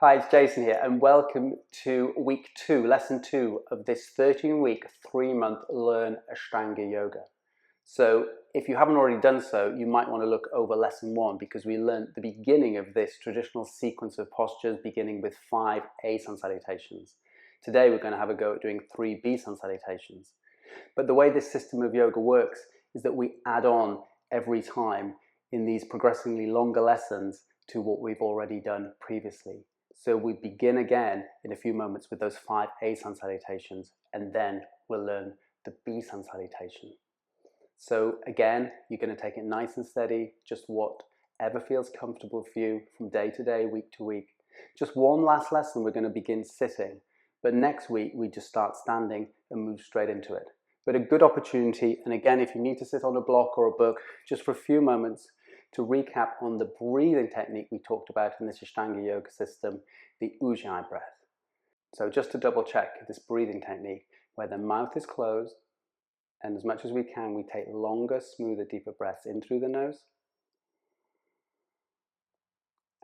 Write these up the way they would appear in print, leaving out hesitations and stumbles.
Hi, it's Jason here, and welcome to week 2, lesson 2 of this 13-week, 3-month Learn Ashtanga Yoga. So if you haven't already done so, you might want to look over lesson 1 because we learned the beginning of this traditional sequence of postures beginning with 5 A Sun Salutations. Today we're going to have a go at doing 3 B Sun Salutations. But the way this system of yoga works is that we add on every time in these progressively longer lessons to what we've already done previously. So we begin again in a few moments with those 5 A Sun Salutations, and then we'll learn the B Sun Salutation. So again, you're going to take it nice and steady, just whatever feels comfortable for you from day to day, week to week. Just one last lesson, we're going to begin sitting, but next week we just start standing and move straight into it. But a good opportunity, and again, if you need to sit on a block or a book, just for a few moments, to recap on the breathing technique we talked about in this Ashtanga Yoga system, the Ujjayi breath. So just to double check this breathing technique, where the mouth is closed, and as much as we can, we take longer, smoother, deeper breaths in through the nose,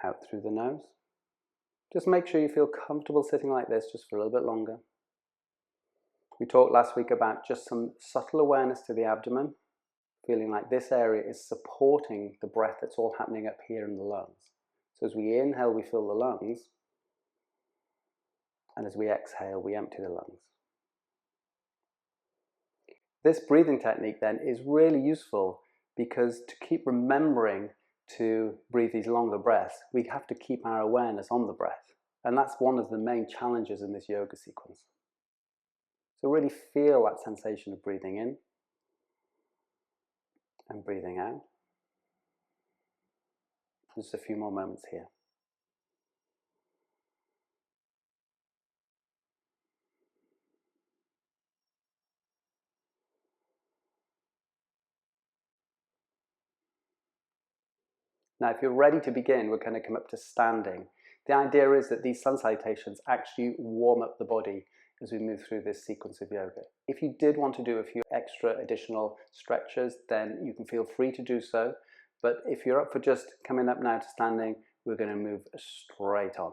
out through the nose. Just make sure you feel comfortable sitting like this just for a little bit longer. We talked last week about just some subtle awareness to the abdomen, feeling like this area is supporting the breath that's all happening up here in the lungs. So as we inhale, we fill the lungs, and as we exhale, we empty the lungs. This breathing technique then is really useful because to keep remembering to breathe these longer breaths, we have to keep our awareness on the breath. And that's one of the main challenges in this yoga sequence. So really feel that sensation of breathing in and breathing out. Just a few more moments here. Now, if you're ready to begin, we're going to come up to standing. The idea is that these sun salutations actually warm up the body as we move through this sequence of yoga. If you did want to do a few extra additional stretches, then you can feel free to do so. But if you're up for just coming up now to standing, we're going to move straight on.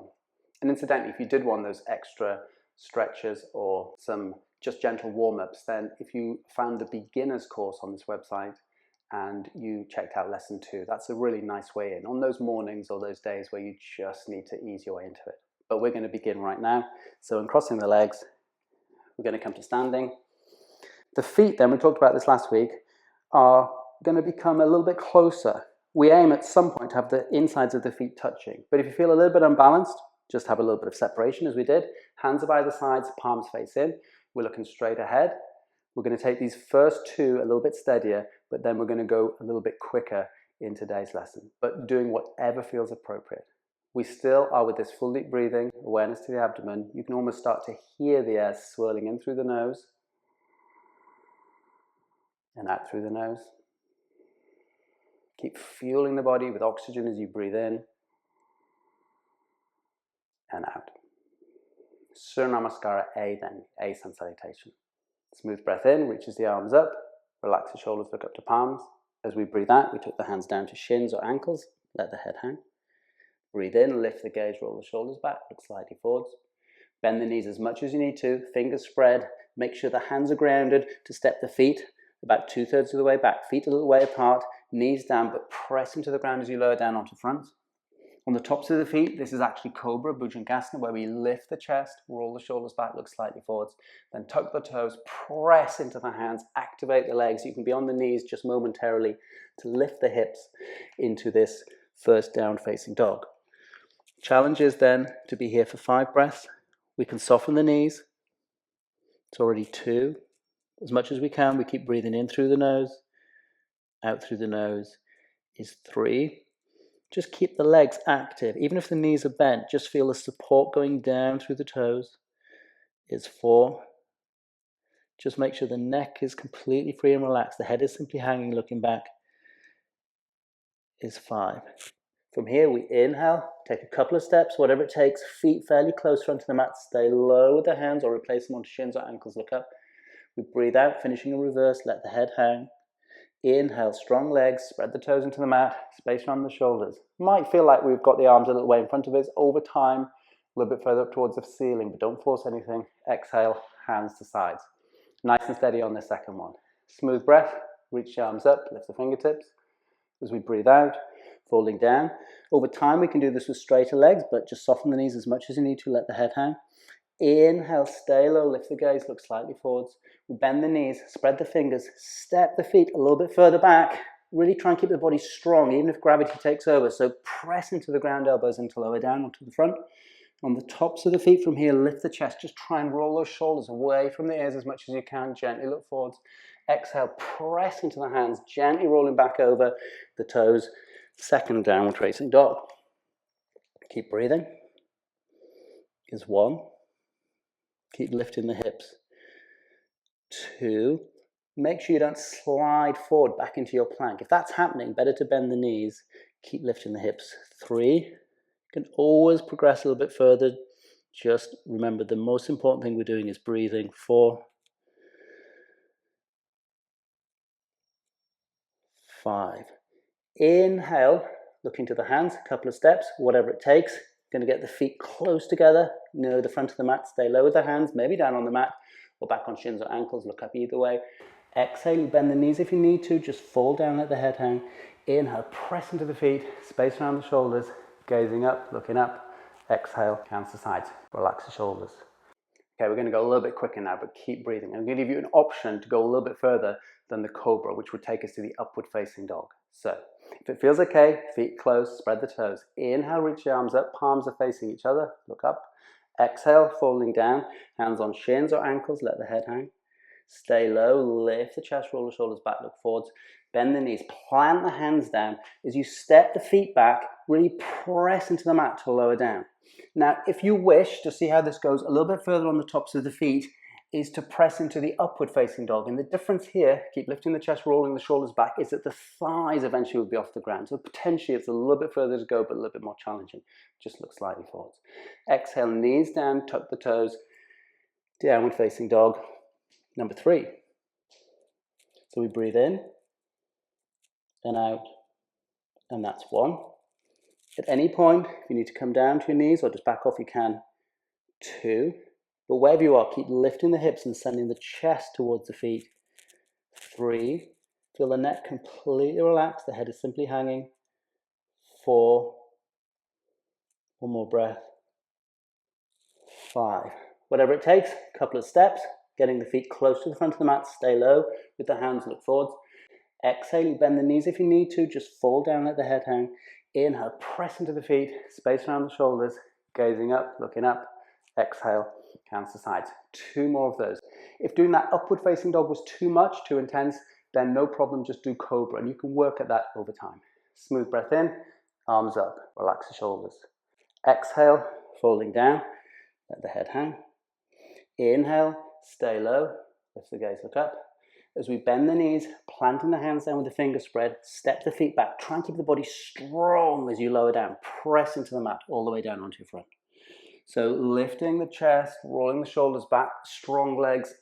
And incidentally, if you did want those extra stretches or some just gentle warm-ups, then if you found the beginner's course on this website and you checked out lesson 2, that's a really nice way in on those mornings or those days where you just need to ease your way into it. But we're going to begin right now. So in crossing the legs, we're going to come to standing. The feet then, we talked about this last week, are going to become a little bit closer. We aim at some point to have the insides of the feet touching. But if you feel a little bit unbalanced, just have a little bit of separation as we did. Hands are by the sides, palms face in. We're looking straight ahead. We're going to take these first 2 a little bit steadier, but then we're going to go a little bit quicker in today's lesson, but doing whatever feels appropriate. We still are with this full deep breathing, awareness to the abdomen. You can almost start to hear the air swirling in through the nose and out through the nose. Keep fueling the body with oxygen as you breathe in and out. Surya Namaskara A then, A Sun Salutation. Smooth breath in, reaches the arms up, relax the shoulders, look up to palms. As we breathe out, we tuck the hands down to shins or ankles, let the head hang. Breathe in, lift the gaze, roll the shoulders back, look slightly forwards. Bend the knees as much as you need to, fingers spread. Make sure the hands are grounded to step the feet about 2/3 of the way back. Feet a little way apart, knees down, but press into the ground as you lower down onto front. On the tops of the feet, this is actually Cobra, Bhujangasana, where we lift the chest, roll the shoulders back, look slightly forwards. Then tuck the toes, press into the hands, activate the legs. You can be on the knees just momentarily to lift the hips into this first down facing dog. Challenge is then to be here for 5 breaths. We can soften the knees. It's already 2. As much as we can, we keep breathing in through the nose, out through the nose is 3. Just keep the legs active. Even if the knees are bent, just feel the support going down through the toes is 4. Just make sure the neck is completely free and relaxed. The head is simply hanging, looking back is 5. From here, we inhale, take a couple of steps, whatever it takes, feet fairly close front to the mat, stay low with the hands or replace them onto shins or ankles, look up. We breathe out, finishing in reverse, let the head hang. Inhale, strong legs, spread the toes into the mat, space around the shoulders. Might feel like we've got the arms a little way in front of us. Over time, A little bit further up towards the ceiling, but don't force anything. Exhale, hands to sides. Nice and steady on the second one. Smooth breath, reach the arms up, lift the fingertips. As we breathe out, folding down. Over time, we can do this with straighter legs, but just soften the knees as much as you need to, let the head hang. Inhale, stay low, lift the gaze, look slightly forwards. We bend the knees, spread the fingers, step the feet a little bit further back. Really try and keep the body strong, even if gravity takes over. So press into the ground, elbows into lower down onto the front. On the tops of the feet from here, lift the chest. Just try and roll those shoulders away from the ears as much as you can. Gently look forwards. Exhale, press into the hands, gently rolling back over the toes. Second downward facing dog. Keep breathing. Is 1. Keep lifting the hips. 2. Make sure you don't slide forward back into your plank. If that's happening, better to bend the knees. Keep lifting the hips. 3. You can always progress a little bit further. Just remember, the most important thing we're doing is breathing. 4. 5. Inhale, look into the hands, a couple of steps, whatever it takes. Going to get the feet close together, near the front of the mat. Stay low with the hands, maybe down on the mat, or back on shins or ankles, look up either way. Exhale, you bend the knees if you need to, just fall down, let the head hang. Inhale, press into the feet, space around the shoulders, gazing up, looking up. Exhale, hands to sides, relax the shoulders. Okay, we're going to go a little bit quicker now, but keep breathing. I'm going to give you an option to go a little bit further than the cobra, which would take us to the upward facing dog. So, if it feels okay, feet closed, spread the toes. Inhale, reach the arms up, palms are facing each other, look up. Exhale, folding down, hands on shins or ankles, let the head hang. Stay low, lift the chest, roll the shoulders back, look forwards. Bend the knees, plant the hands down. As you step the feet back, really press into the mat to lower down. Now, if you wish to see how this goes a little bit further on the tops of the feet, is to press into the upward facing dog. And the difference here, keep lifting the chest, rolling the shoulders back, is that the thighs eventually will be off the ground. So potentially it's a little bit further to go, but a little bit more challenging. Just look slightly forwards. Exhale, knees down, tuck the toes, downward facing dog. Number 3. So we breathe in and out, and that's 1. At any point, if you need to come down to your knees or just back off, you can. 2. But wherever you are, keep lifting the hips and sending the chest towards the feet. 3. Feel the neck completely relaxed. The head is simply hanging. 4. One more breath. 5. Whatever it takes, a couple of steps, getting the feet close to the front of the mat. Stay low with the hands, look forwards. Exhale, you bend the knees if you need to. Just fall down, let the head hang. Inhale, press into the feet, space around the shoulders, gazing up, looking up. Exhale, hands to sides. 2 more of those. If doing that upward facing dog was too much, too intense, then no problem, just do cobra, and you can work at that over time. Smooth breath in, arms up, relax the shoulders. Exhale, folding down, let the head hang. Inhale, stay low, lift the gaze, look up. As we bend the knees, planting the hands down with the fingers spread, step the feet back. Try and keep the body strong as you lower down. Press into the mat all the way down onto your front. So lifting the chest, rolling the shoulders back, strong legs,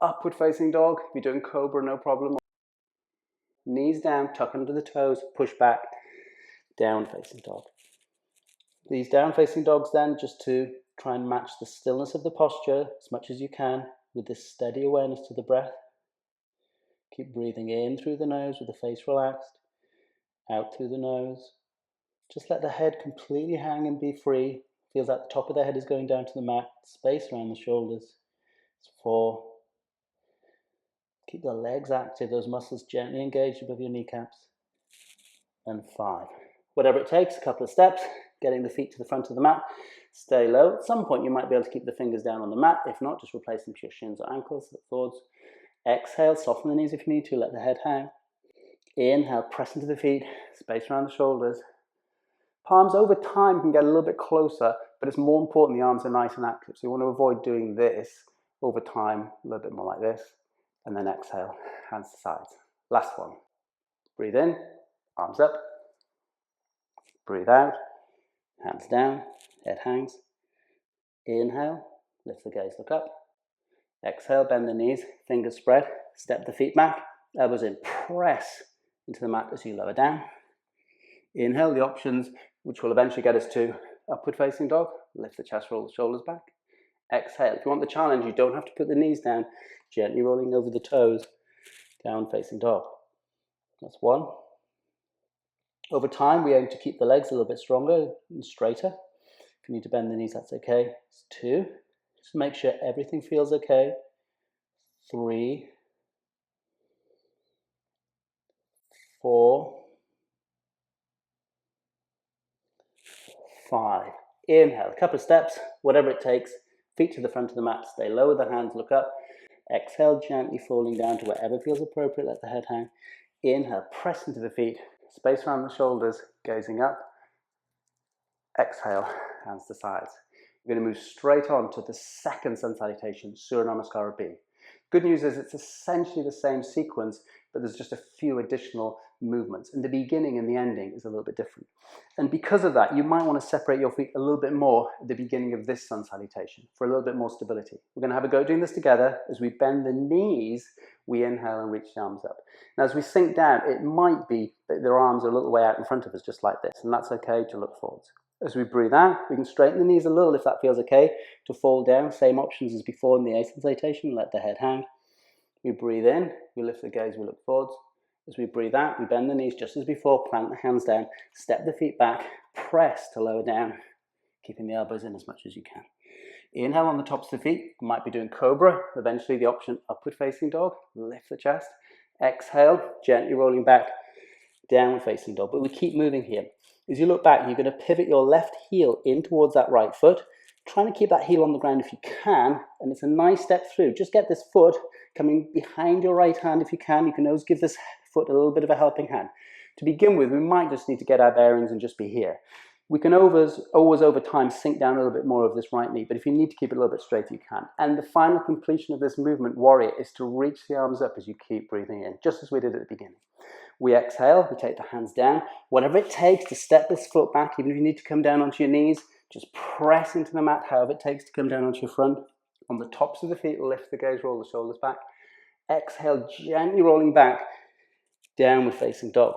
upward facing dog. If you're doing cobra, no problem. Knees down, tuck under the toes, push back, down facing dog. These down facing dogs then, just to try and match the stillness of the posture as much as you can with this steady awareness to the breath. Keep breathing in through the nose with the face relaxed, out through the nose. Just let the head completely hang and be free. Feels like the top of the head is going down to the mat, space around the shoulders. It's 4. Keep the legs active, those muscles gently engaged above your kneecaps. And 5. Whatever it takes, a couple of steps, getting the feet to the front of the mat. Stay low. At some point you might be able to keep the fingers down on the mat. If not, just replace them to your shins or ankles, look forwards. Exhale, soften the knees if you need to, let the head hang. Inhale, press into the feet, space around the shoulders. Palms over time can get a little bit closer, but it's more important the arms are nice and active. So you want to avoid doing this over time, a little bit more like this. And then exhale, hands to sides. Last one. Breathe in, arms up. Breathe out, hands down, head hangs. Inhale, lift the gaze, look up. Exhale, bend the knees, fingers spread, step the feet back, elbows in, press into the mat as you lower down. Inhale, the options, which will eventually get us to upward facing dog. Lift the chest, roll the shoulders back. Exhale. If you want the challenge, you don't have to put the knees down. Gently rolling over the toes. Down facing dog. That's one. Over time, we aim to keep the legs a little bit stronger and straighter. If you need to bend the knees, that's okay. It's two. Just make sure everything feels okay. 3, 4, 5. Inhale, a couple of steps, whatever it takes. Feet to the front of the mat, stay low with the hands, look up. Exhale, gently falling down to wherever feels appropriate, let the head hang. Inhale, press into the feet, space around the shoulders, gazing up. Exhale, hands to sides. We're going to move straight on to the second Sun Salutation, Surya Namaskara B. Good news is it's essentially the same sequence, but there's just a few additional movements. And the beginning and the ending is a little bit different. And because of that, you might want to separate your feet a little bit more at the beginning of this Sun Salutation for a little bit more stability. We're going to have a go doing this together. As we bend the knees, we inhale and reach the arms up. Now, as we sink down, it might be that their arms are a little way out in front of us, just like this. And that's okay to look forwards. As we breathe out, we can straighten the knees a little if that feels okay. To fall down, same options as before in the A Sun Salutation. Let the head hang. We breathe in, we lift the gaze, we look forwards. As we breathe out, we bend the knees just as before, plant the hands down, step the feet back, press to lower down, keeping the elbows in as much as you can. Inhale on the tops of the feet, you might be doing cobra, eventually the option upward facing dog, lift the chest. Exhale, gently rolling back, downward facing dog, but we keep moving here. As you look back, you're going to pivot your left heel in towards that right foot, trying to keep that heel on the ground if you can, and it's a nice step through. Just get this foot coming behind your right hand if you can. You can always give this foot a little bit of a helping hand. To begin with, we might just need to get our bearings and just be here. We can always over time sink down a little bit more of this right knee, but if you need to keep it a little bit straight, you can. And the final completion of this movement, warrior, is to reach the arms up as you keep breathing in, just as we did at the beginning. We exhale, we take the hands down. Whatever it takes to step this foot back, even if you need to come down onto your knees, just press into the mat, however it takes to come down onto your front. On the tops of the feet, lift the gaze, roll the shoulders back. Exhale, gently rolling back, downward facing dog.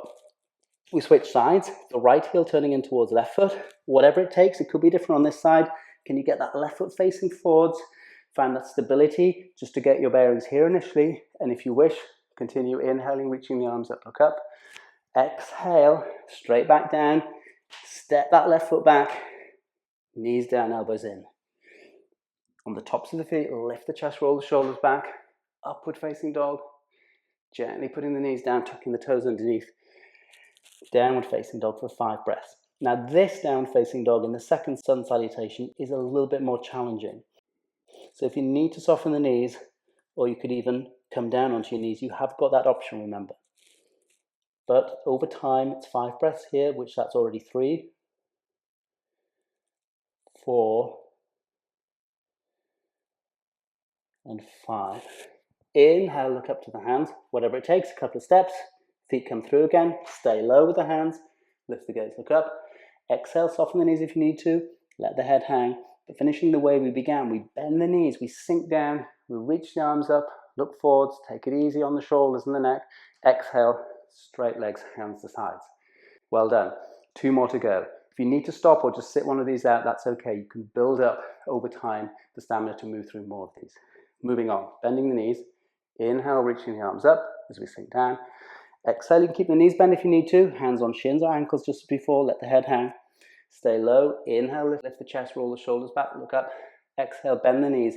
We switch sides, the right heel turning in towards left foot. Whatever it takes, it could be different on this side. Can you get that left foot facing forwards? Find that stability just to get your bearings here initially. And if you wish, continue inhaling, reaching the arms up, look up. Exhale, straight back down. Step that left foot back. Knees down, elbows in. On the tops of the feet, lift the chest, roll the shoulders back. Upward facing dog. Gently putting the knees down, tucking the toes underneath. Downward facing dog for 5 breaths. Now this downward facing dog in the second Sun Salutation is a little bit more challenging. So if you need to soften the knees, or you could even come down onto your knees, you have got that option, remember. But over time, it's 5 breaths here, which that's already 3, 4, and 5. Inhale, look up to the hands, whatever it takes, a couple of steps. Feet come through again, stay low with the hands, lift the gaze, look up. Exhale, soften the knees if you need to, let the head hang. But finishing the way we began, we bend the knees, we sink down, we reach the arms up, look forwards, take it easy on the shoulders and the neck. Exhale, straight legs, hands to sides. Well done. 2 more to go. If you need to stop or just sit one of these out, that's okay. You can build up over time the stamina to move through more of these. Moving on, bending the knees. Inhale, reaching the arms up as we sink down. Exhale, you can keep the knees bent if you need to. Hands on shins or ankles just as before. Let the head hang. Stay low. Inhale, lift the chest, roll the shoulders back, look up. Exhale, bend the knees.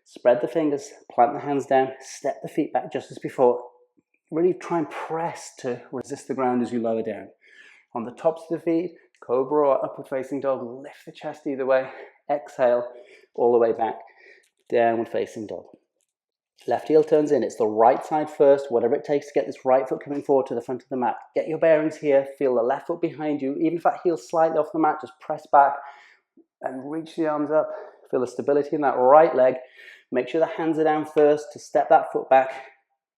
Spread the fingers, plant the hands down. Step the feet back just as before. Really try and press to resist the ground as you lower down. On the tops of the feet, cobra or upward facing dog, lift the chest either way. Exhale, all the way back. Downward facing dog. Left heel turns in, it's the right side first, whatever it takes to get this right foot coming forward to the front of the mat. Get your bearings here, feel the left foot behind you, even if that heel's slightly off the mat, just press back and reach the arms up. Feel the stability in that right leg. Make sure the hands are down first to step that foot back,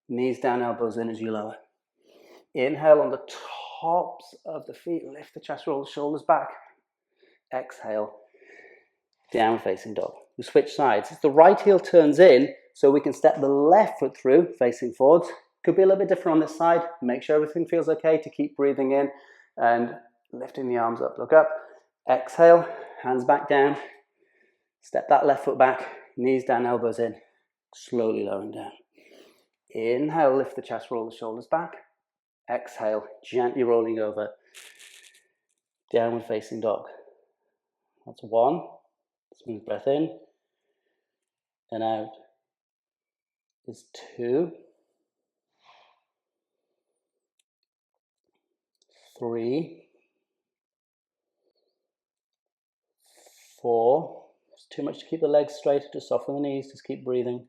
knees down, elbows in as you lower. Inhale on the tops of the feet, lift the chest, roll the shoulders back. Exhale, down facing dog. We switch sides. As the right heel turns in, so we can step the left foot through, facing forwards. Could be a little bit different on this side. Make sure everything feels okay to keep breathing in and lifting the arms up. Look up. Exhale, hands back down. Step that left foot back, knees down, elbows in, slowly lowering down. Inhale, lift the chest, roll the shoulders back. Exhale, gently rolling over, downward facing dog. That's one. Smooth breath in and out is 2, 3, 4. It's too much to keep the legs straight, just soften the knees, just keep breathing.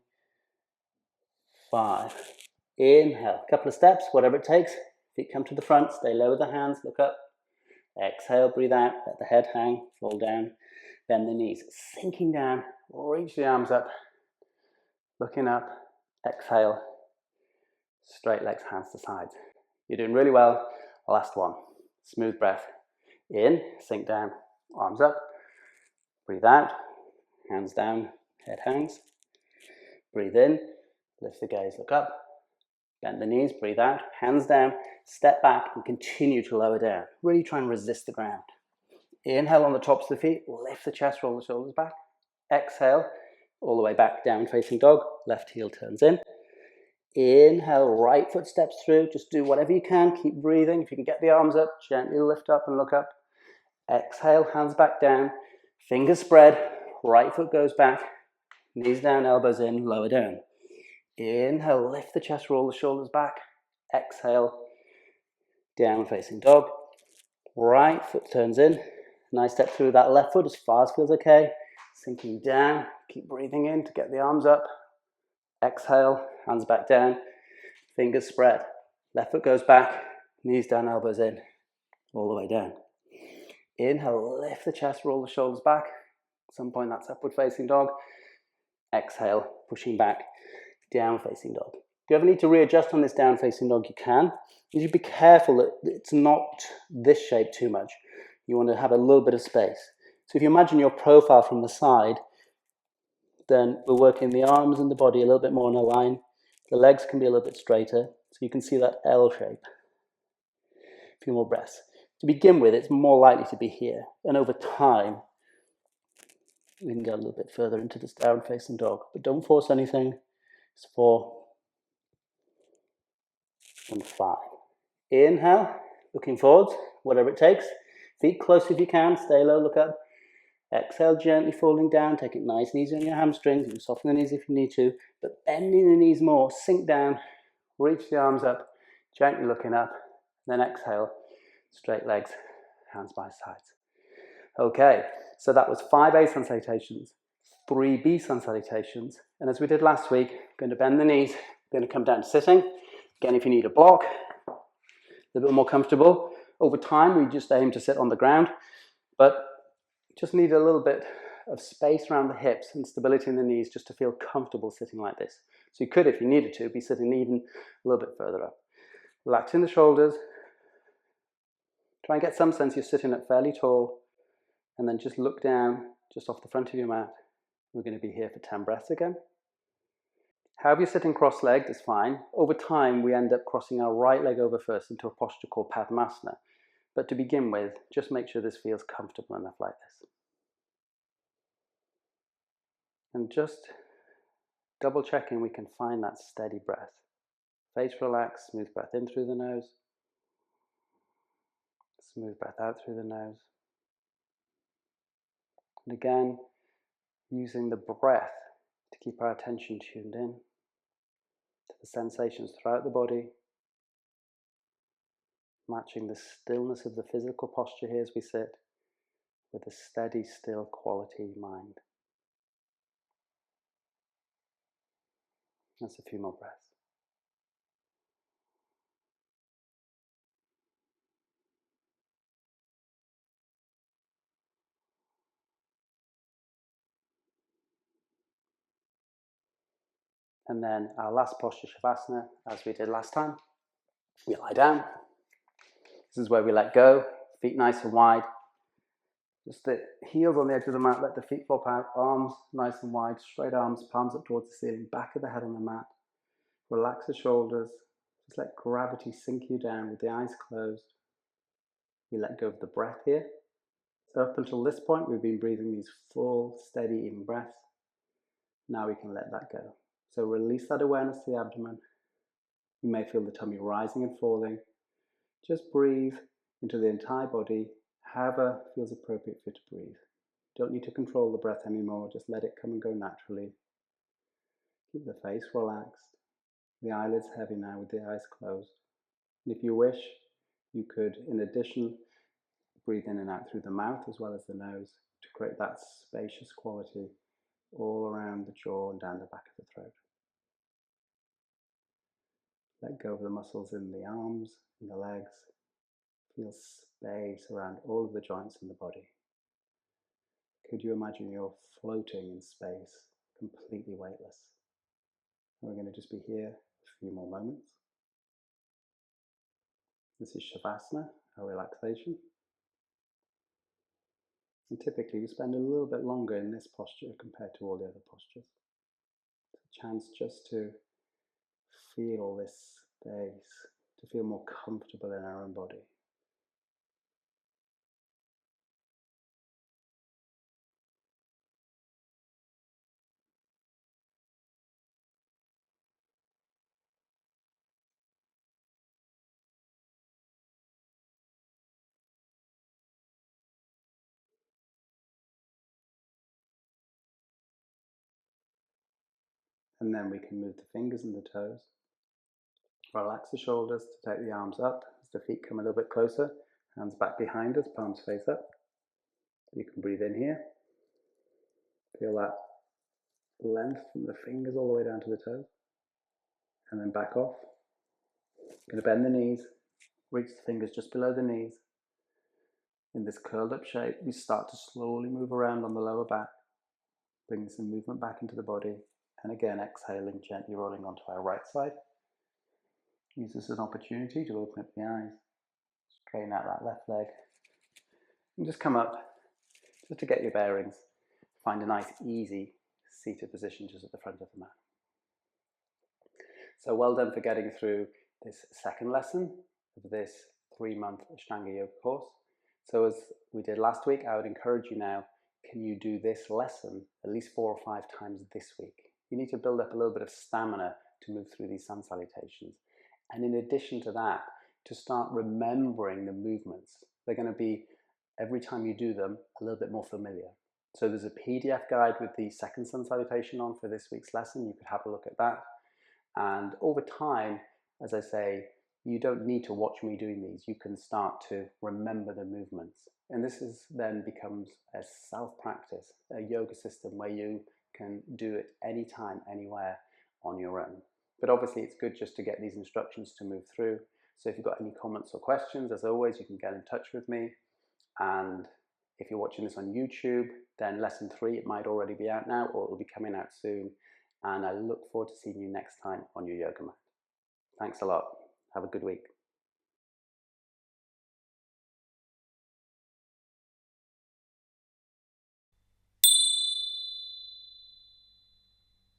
5. Inhale, couple of steps, whatever it takes. Feet come to the front, stay low with the hands, look up. Exhale, breathe out, let the head hang, fall down, bend the knees, sinking down, reach the arms up, looking up, exhale, straight legs, hands to sides. You're doing really well. Last one, smooth breath. In, sink down, arms up, breathe out, hands down, head hangs. Breathe in, lift the gaze, look up, bend the knees, breathe out, hands down, step back and continue to lower down. Really try and resist the ground. Inhale on the tops of the feet, lift the chest, roll the shoulders back. Exhale, all the way back, down facing dog, left heel turns in. Inhale, right foot steps through, just do whatever you can, keep breathing. If you can get the arms up, gently lift up and look up. Exhale, hands back down, fingers spread, right foot goes back, knees down, elbows in, lower down. Inhale, lift the chest, roll the shoulders back. Exhale, down facing dog. Right foot turns in. Nice step through that left foot as far as feels okay. Sinking down, keep breathing in to get the arms up. Exhale, hands back down, fingers spread. Left foot goes back, knees down, elbows in, all the way down. Inhale, lift the chest, roll the shoulders back. At some point that's upward facing dog. Exhale, pushing back, down facing dog. If you ever need to readjust on this down facing dog, you can. You should be careful that it's not this shape too much. You want to have a little bit of space. So if you imagine your profile from the side, then we're working the arms and the body a little bit more in a line. The legs can be a little bit straighter, so you can see that L shape. A few more breaths. To begin with, it's more likely to be here. And over time, we can go a little bit further into this down facing dog. But don't force anything. It's 4 and 5. Inhale, looking forwards, whatever it takes. Feet close if you can, stay low, look up. Exhale, gently falling down, take it nice and easy on your hamstrings. You can soften the knees if you need to, but bending the knees more, sink down, reach the arms up, gently looking up, then exhale, straight legs, hands by sides. Okay, so that was 5 A Sun Salutations, 3 B Sun Salutations, and as we did last week, going to bend the knees, going to come down to sitting. Again, if you need a block, a little bit more comfortable. Over time, we just aim to sit on the ground, but just need a little bit of space around the hips and stability in the knees just to feel comfortable sitting like this. So you could, if you needed to, be sitting even a little bit further up. Relaxing the shoulders. Try and get some sense you're sitting up fairly tall, and then just look down just off the front of your mat. We're going to be here for 10 breaths again. However you're sitting cross-legged is fine. Over time, we end up crossing our right leg over first into a posture called Padmasana. But to begin with, just make sure this feels comfortable enough like this. And just double checking we can find that steady breath. Face relaxed, smooth breath in through the nose. Smooth breath out through the nose. And again, using the breath to keep our attention tuned in to the sensations throughout the body, matching the stillness of the physical posture here as we sit with a steady, still quality mind. That's a few more breaths. And then our last posture, Shavasana, as we did last time. We lie down. This is where we let go, feet nice and wide. Just the heels on the edge of the mat, let the feet flop out, arms nice and wide, straight arms, palms up towards the ceiling, back of the head on the mat. Relax the shoulders, just let gravity sink you down with the eyes closed. We let go of the breath here. up until this point, we've been breathing these full, steady, even breaths. Now we can let that go. So release that awareness to the abdomen. You may feel the tummy rising and falling. Just breathe into the entire body, however feels appropriate for you to breathe. Don't need to control the breath anymore, just let it come and go naturally. Keep the face relaxed, the eyelids heavy now with the eyes closed. And if you wish, you could, in addition, breathe in and out through the mouth as well as the nose to create that spacious quality all around the jaw and down the back of the throat. Let go of the muscles in the arms and the legs. Feel space around all of the joints in the body. Could you imagine you're floating in space, completely weightless? And we're going to just be here a few more moments. This is Shavasana, our relaxation. And typically we spend a little bit longer in this posture compared to all the other postures. It's a chance just to feel this space, to feel more comfortable in our own body. And then we can move the fingers and the toes. Relax the shoulders to take the arms up as the feet come a little bit closer. Hands back behind us, palms face up. You can breathe in here. Feel that length from the fingers all the way down to the toes. And then back off. Going to bend the knees. Reach the fingers just below the knees. In this curled up shape, we start to slowly move around on the lower back. Bringing some movement back into the body. And again, exhaling, gently rolling onto our right side. Use this as an opportunity to open up the eyes. Straighten out that left leg. And just come up, just to get your bearings. Find a nice, easy seated position just at the front of the mat. So well done for getting through this second lesson of this 3-month Ashtanga Yoga course. So as we did last week, I would encourage you now, can you do this lesson at least 4 or 5 times this week? You need to build up a little bit of stamina to move through these sun salutations. And in addition to that, to start remembering the movements. They're going to be, every time you do them, a little bit more familiar. So there's a PDF guide with the second sun salutation on for this week's lesson. You could have a look at that. And over time, as I say, you don't need to watch me doing these. You can start to remember the movements. And this then becomes a self-practice, a yoga system where you can do it anytime, anywhere on your own. But obviously it's good just to get these instructions to move through. So if you've got any comments or questions, as always, you can get in touch with me. And if you're watching this on YouTube, then lesson 3, it might already be out now, or it will be coming out soon. And I look forward to seeing you next time on your yoga mat. Thanks a lot. Have a good week.